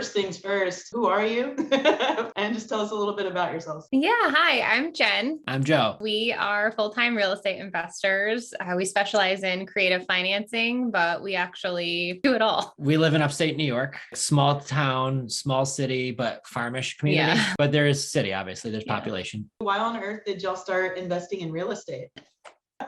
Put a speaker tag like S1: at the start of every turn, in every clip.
S1: first things first, who are you? And just tell us a little bit about yourselves.
S2: Yeah. Hi, I'm Jen.
S3: I'm Joe.
S2: We are full-time real estate investors. We specialize in creative financing, but we actually do it all.
S3: We live in upstate New York, small town, small city, but farmish community.
S2: Yeah.
S3: But there is city, obviously, there's population.
S1: Why on earth did y'all start investing in real estate?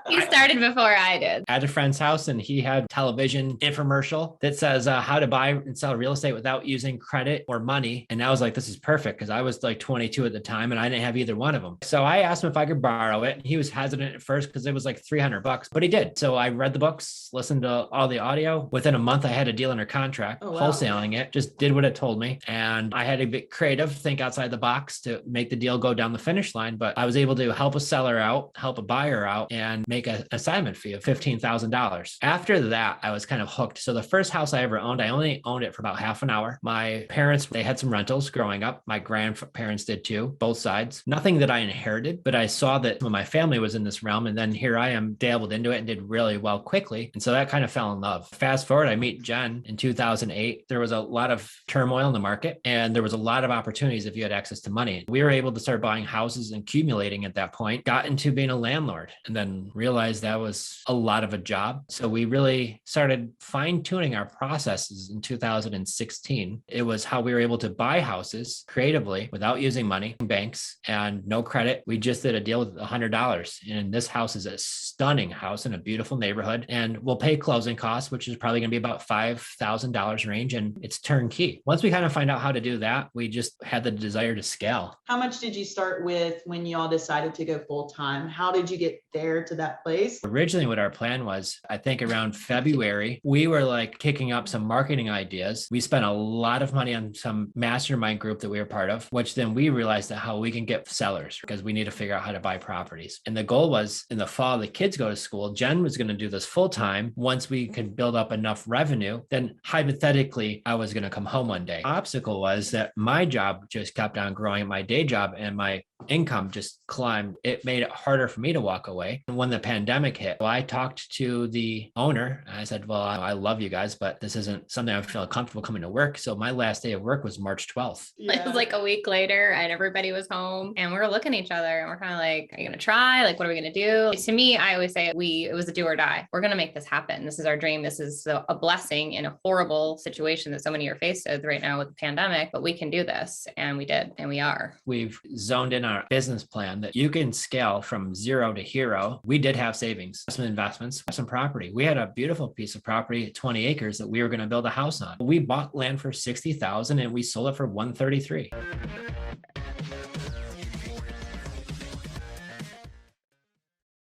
S2: You started before I did.
S3: At a friend's house, and he had television infomercial that says how to buy and sell real estate without using credit or money. And I was like, this is perfect, because I was like 22 at the time and I didn't have either one of them. So I asked him if I could borrow it. He was hesitant at first because it was like $300, but he did. So I read the books, listened to all the audio. Within a month, I had a deal under contract, wholesaling it, just did what it told me. And I had to be creative, think outside the box to make the deal go down the finish line. But I was able to help a seller out, help a buyer out, and make an assignment fee of $15,000. After that, I was kind of hooked. So the first house I ever owned, I only owned it for about half an hour. My parents, they had some rentals growing up. My grandparents did too, both sides. Nothing that I inherited, but I saw that my family was in this realm. And then here I am, dabbled into it and did really well quickly. And so that kind of fell in love. Fast forward, I meet Jen in 2008. There was a lot of turmoil in the market and there was a lot of opportunities if you had access to money. We were able to start buying houses and accumulating at that point, got into being a landlord, and then realized that was a lot of a job. So we really started fine-tuning our processes in 2016. It was how we were able to buy houses creatively without using money, banks, and no credit. We just did a deal with $100. And this house is a stunning house in a beautiful neighborhood. And we'll pay closing costs, which is probably going to be about $5,000 range. And it's turnkey. Once we kind of find out how to do that, we just had the desire to scale.
S1: How much did you start with when y'all decided to go full-time? How did you get there to that place?
S3: Originally, what our plan was, I think around February, we were like kicking up some marketing ideas. We spent a lot of money on some mastermind group that we were part of, which then we realized that how we can get sellers because we need to figure out how to buy properties. And the goal was in the fall, the kids go to school. Jen was going to do this full time. Once we could build up enough revenue, then hypothetically, I was going to come home one day. Obstacle was that my job just kept on growing, my day job, and my income just climbed. It made it harder for me to walk away. And when the pandemic hit, I talked to the owner. I said, well, I love you guys, but this isn't something I feel comfortable coming to work. So my last day of work was March 12th.
S2: Yeah. It was like a week later and everybody was home and we were looking at each other and we're kind of like, are you going to try? Like, what are we going to do? To me, I always say it was a do or die. We're going to make this happen. This is our dream. This is a blessing in a horrible situation that so many are faced with right now with the pandemic, but we can do this. And we did, and we are.
S3: We've zoned in our business plan that you can scale from zero to hero. We did have savings, some investments, some property. We had a beautiful piece of property, 20 acres that we were going to build a house on. We bought land for $60,000 and we sold it for $133,000.